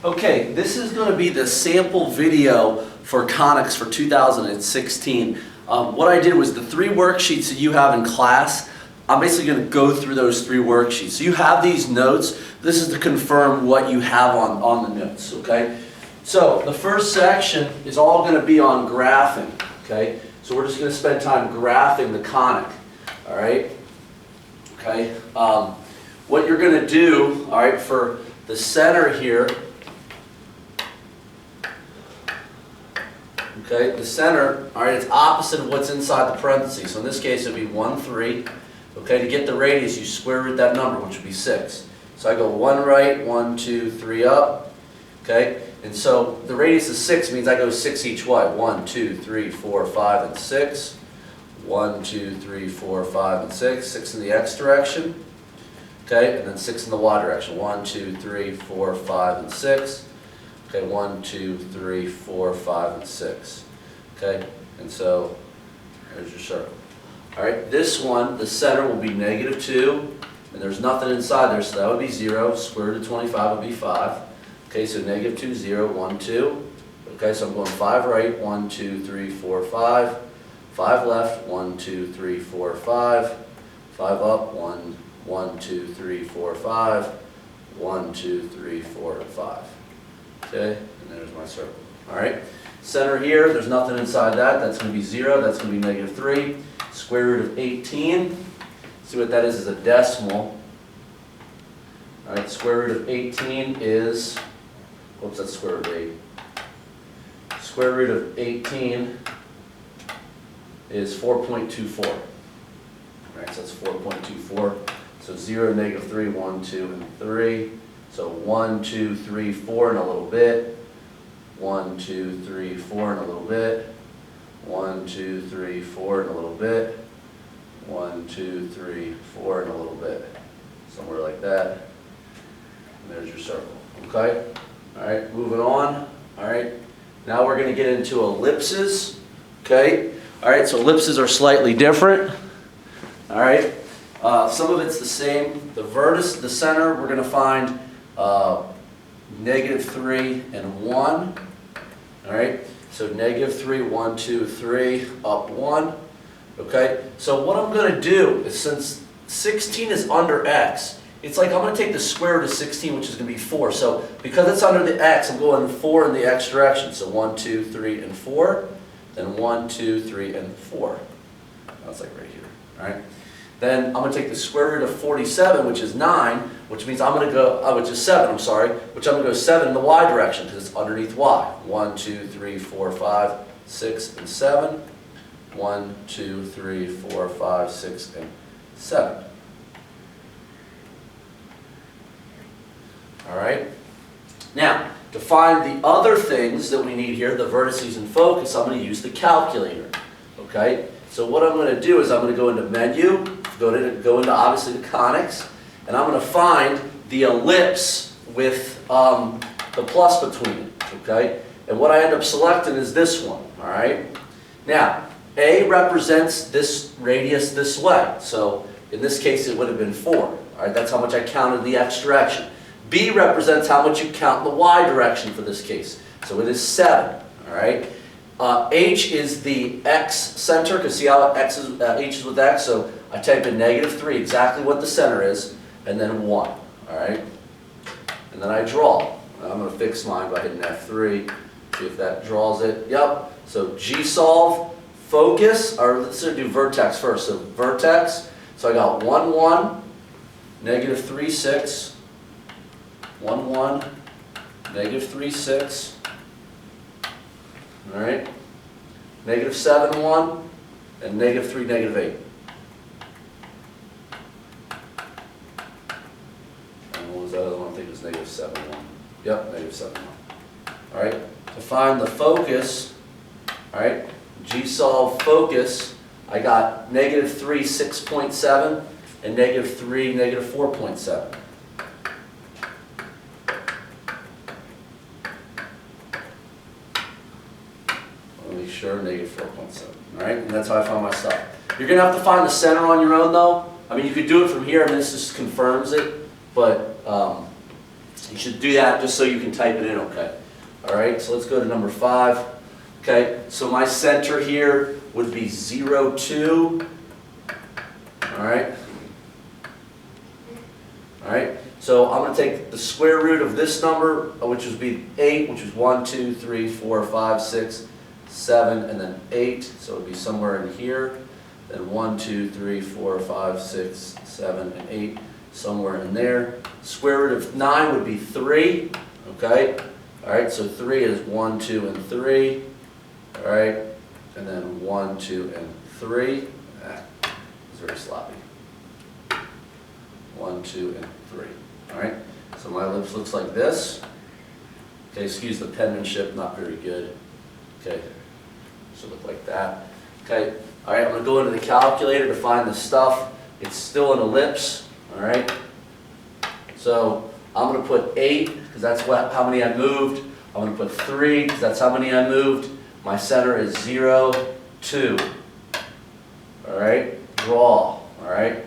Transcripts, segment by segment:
Okay, this is going to be the sample video for Conics for 2016. What I did was the 3 worksheets that you have in class, I'm basically going to go through those 3 worksheets. So you have these notes. This is to confirm what you have on the notes, okay? So the first section is all going to be on graphing, okay? So we're just going to spend time graphing the conic, all right? Okay. What you're going to do, all right, for the center here, okay, the center, all right, it's opposite of what's inside the parentheses. So in this case, it would be 1, 3. Okay, to get the radius, you square root that number, which would be 6. So I go 1 right, 1, 2, 3 up. Okay, and so the radius is 6 means I go 6 each way. 1, 2, 3, 4, 5, and 6. 1, 2, 3, 4, 5, and 6. 6 in the x direction. Okay, and then 6 in the y direction. 1, 2, 3, 4, 5, and 6. Okay, 1, 2, 3, 4, 5, and 6. Okay, and so there's your circle. All right, this one, the center will be -2, and there's nothing inside there, so that would be 0. Square root of 25 would be 5. Okay, so -2, 0, 1, 2. Okay, so I'm going 5 right, 1, 2, 3, 4, 5. 5 left, 1, 2, 3, 4, 5. 5 up, 1, 1, 2, 3, 4, 5. 1, 2, 3, 4, and 5. Okay, and there's my circle. All right, center here, there's nothing inside that. That's going to be 0. That's going to be -3. Square root of 18. See what that is a decimal. All right, square root of 18 is, whoops, that's square root of 8. Square root of 18 is 4.24. All right, so that's 4.24. So 0, -3, 1, 2, and 3. So 1, 2, 3, 4 in a little bit. 1, 2, 3, 4 in a little bit. 1, 2, 3, 4 in a little bit. 1, 2, 3, 4 in a little bit. Somewhere like that. And there's your circle. Okay? All right, moving on. All right. Now we're going to get into ellipses. Okay? All right, so ellipses are slightly different. All right. Some of it's the same. The vertex, the center, we're going to find -3 and 1. All right. So -3, 1, 2, 3, up 1. Okay, so what I'm going to do is, since 16 is under x, it's like I'm going to take the square root of 16, which is going to be 4. So because it's under the x, I'm going 4 in the x direction. So 1, 2, 3, and 4. Then 1, 2, 3, and 4. That's like right here. All right. Then I'm going to take the square root of 47, which is 9, which means I'm going to go, which is 7, I'm sorry, which I'm going to go 7 in the y direction because it's underneath y. 1, 2, 3, 4, 5, 6, and 7. 1, 2, 3, 4, 5, 6, and 7. All right. Now, to find the other things that we need here, the vertices and focus, I'm going to use the calculator. Okay. So what I'm going to do is I'm going to go into menu, go into obviously the conics, and I'm going to find the ellipse with the plus between it. Okay. And what I end up selecting is this one. All right. Now, A represents this radius this way. So in this case, it would have been 4. All right, that's how much I counted the x direction. B represents how much you count the y direction for this case. So it is 7. All right. H is the x center, because see how H is with x. So I type in -3, exactly what the center is, and then 1. All right. And then I draw. I'm going to fix mine by hitting F3. See if that draws it. Yep. So G solve. Focus, or let's do vertex first. So vertex, so I got 1, 1, -3, 6, 1, 1, -3, 6, all right, -7, 1, and -3, -8. And what was that other one? I think it was -7, 1. Yep, -7, 1. All right, to find the focus, all right, G solve focus, I got -3, 6.7, and -3, -4.7. Let me make sure, -4.7. All right, and that's how I found my stuff. You're going to have to find the center on your own, though. I mean, you could do it from here, and this just confirms it, but You should do that just so you can type it in okay. All right, so let's go to number 5. Okay, so my center here would be 0, 2. All right. All right, so I'm going to take the square root of this number, which would be 8, which is 1, 2, 3, 4, 5, 6, 7, and then 8. So it would be somewhere in here. Then 1, 2, 3, 4, 5, 6, 7, and 8, somewhere in there. Square root of 9 would be 3. Okay. All right, so 3 is 1, 2, and 3. All right, and then 1, 2, and 3. It's very sloppy. 1, 2, and 3. All right, so my ellipse looks like this. Okay, excuse the penmanship, not very good. Okay, should look like that. Okay, all right, I'm going to go into the calculator to find the stuff. It's still an ellipse. All right, so I'm going to put 8 because that's how many I moved. I'm going to put 3 because that's how many I moved. My center is 0, 2. All right, draw. All right,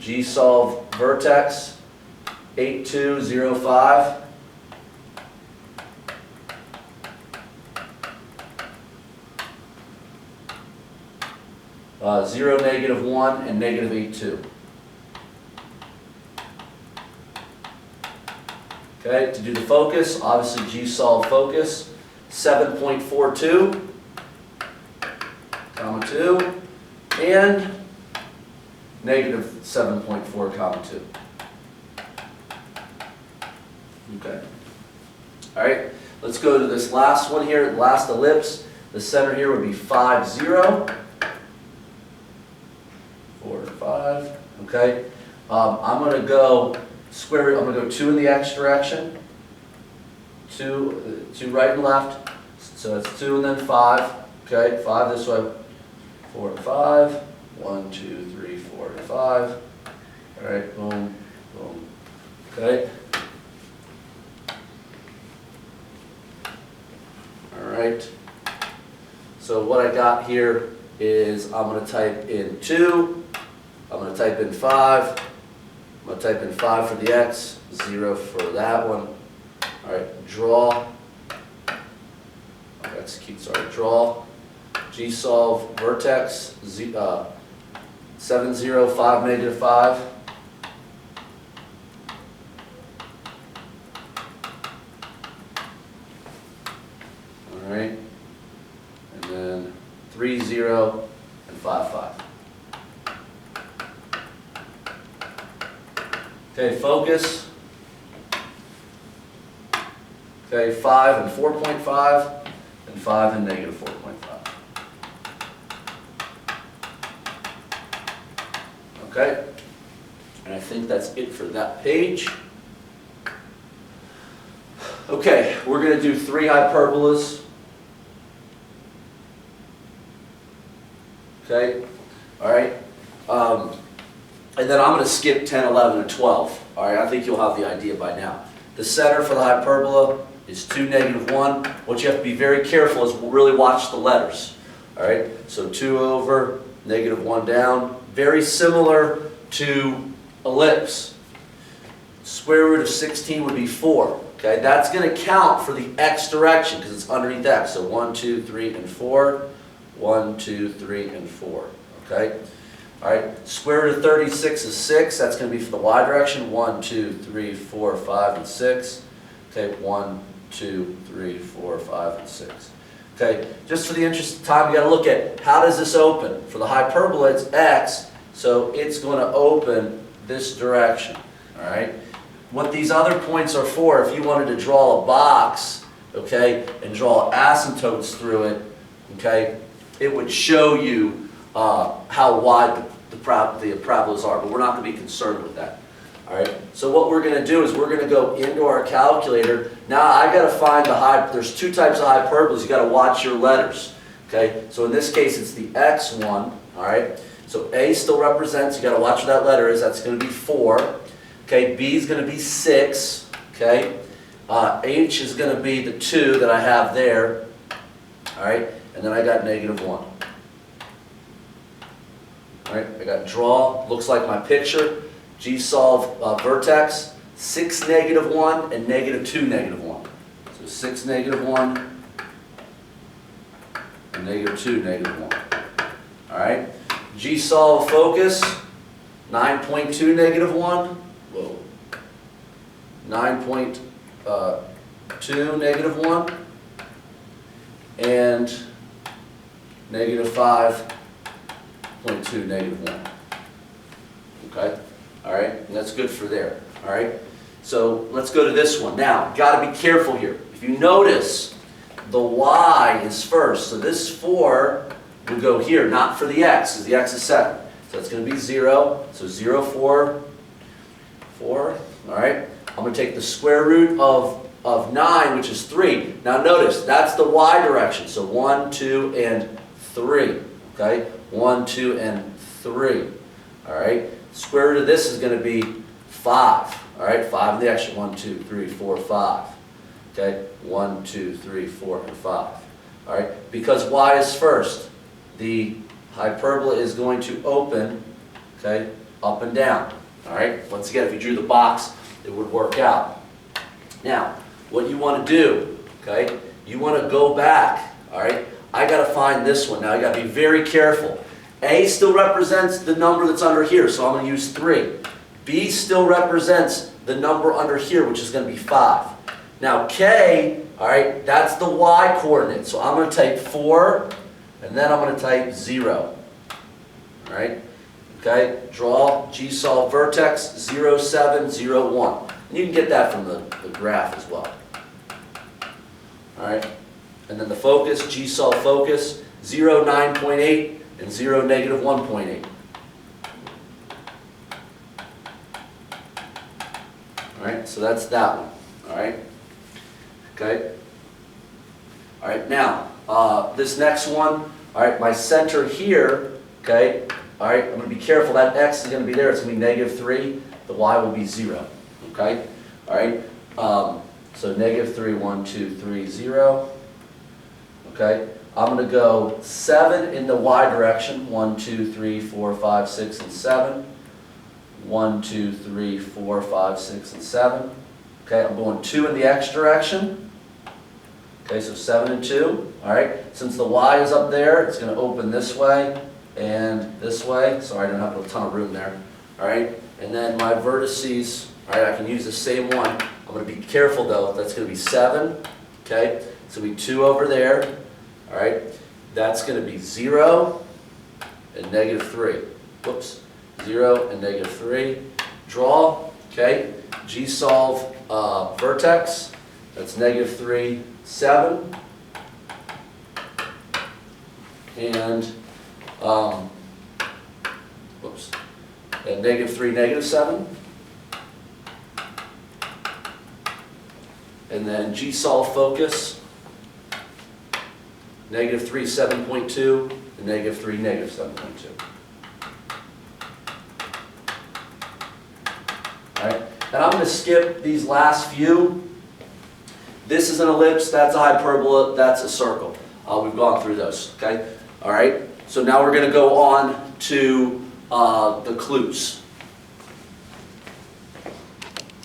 G solve vertex 8, 2, 0, 5. Zero, negative 1, and negative 8, 2. Okay, to do the focus, obviously G solve focus, 7.42, comma 2, and negative 7.4, comma 2. Okay. All right, let's go to this last one here, last ellipse. The center here would be 5, 0. 4, 5. Okay. I'm going to go square root. I'm going to go 2 in the x direction. 2 right and left. So that's 2 and then 5. Okay. 5 this way. 4 and 5. 1, 2, 3, 4, and 5. All right. Boom. Boom. Okay. All right. So what I got here is I'm going to type in 2. I'm going to type in 5. I'm going to type in 5 for the x, 0 for that one. All right, draw. Execute, sorry, draw. G solve vertex, 7, 0, 5, negative 5. All right, and then 3, 0, and 5, 5. Okay, focus. Okay, 5 and 4.5, and 5 and negative 4.5. Okay, and I think that's it for that page. Okay, we're going to do 3 hyperbolas. Okay, all right. And then I'm going to skip 10, 11, and 12. All right, I think you'll have the idea by now. The center for the hyperbola is 2, negative 1. What you have to be very careful is really watch the letters. All right, so 2 over, negative 1 down. Very similar to ellipse. Square root of 16 would be 4. Okay, that's going to count for the x direction because it's underneath x. So 1, 2, 3, and 4. 1, 2, 3, and 4. Okay. All right, square root of 36 is 6. That's going to be for the y direction. 1, 2, 3, 4, 5, and 6. Okay, 1, 2, 3, 4, 5, and 6. Okay, just for the interest of time, you got to look at how does this open. For the hyperbola, it's x, so it's going to open this direction. All right. What these other points are for, if you wanted to draw a box, okay, and draw asymptotes through it, okay, it would show you how wide the parabolas are, but we're not going to be concerned with that. All right. So what we're going to do is we're going to go into our calculator. Now I got to find there's 2 types of hyperbolas. You got to watch your letters. Okay. So in this case, it's the x one. All right. So A still represents. You got to watch what that letter is. That's going to be 4. Okay. B is going to be 6. Okay. H is going to be the 2 that I have there. All right. And then I got negative 1. All right, I got draw, looks like my picture. G solve vertex, 6, negative 1, and negative 2, negative 1. So 6, negative 1, and negative 2, negative 1. All right? G-solve focus, 9.2, negative 1. Whoa. 9.2, negative 1. And negative 5.2, negative 1. Okay? All right? And that's good for there. All right? So let's go to this one. Now, got to be careful here. If you notice, the y is first. So this 4 would go here, not for the x, because the x is 7. So that's going to be 0. So 0, 4, 4. All right? I'm going to take the square root of 9, which is 3. Now notice, that's the y direction. So 1, 2, and 3. Okay? 1, 2, and 3. All right? Square root of this is going to be 5. All right? 5 in the extra. 1, 2, 3, 4, 5. Okay? 1, 2, 3, 4, and 5. All right? Because y is first, the hyperbola is going to open, okay, up and down. All right? Once again, if you drew the box, it would work out. Now, what you want to do, okay, you want to go back. All right? I got to find this one. Now, you got to be very careful. A still represents the number that's under here, so I'm going to use 3. B still represents the number under here, which is going to be 5. Now, K, all right, that's the y coordinate. So I'm going to type 4, and then I'm going to type 0. All right? Okay? Draw G-solve vertex 0, 7, 0, 1. And you can get that from the graph as well. All right? And then the focus, G-solve focus, 0, 9.8, and 0, negative 1.8. All right? So that's that one. All right? Okay? All right, now, this next one, all right, my center here, okay, all right, I'm going to be careful, that x is going to be there, it's going to be negative 3, the y will be 0, okay? All right, so negative 3, 1, 2, 3, 0, okay? I'm going to go 7 in the y direction, 1, 2, 3, 4, 5, 6, and 7. 1, 2, 3, 4, 5, 6, and 7. Okay, I'm going 2 in the x direction. Okay, so 7 and 2. All right, since the y is up there, it's going to open this way and this way. Sorry, I don't have a ton of room there. All right, and then my vertices, all right, I can use the same one. I'm going to be careful though, that's going to be 7. Okay, so we 2 over there. All right, that's going to be 0 and negative 3. Whoops, 0 and negative 3. Draw, okay, G-solve vertex, that's negative 3, 7, and whoops, and negative 3, negative 7, and then G-solve focus, negative 3, 7.2, and negative 3, negative 7.2. All right, and I'm going to skip these last few. This is an ellipse, that's a hyperbola, that's a circle. We've gone through those, okay? All right, so now we're going to go on to the clues.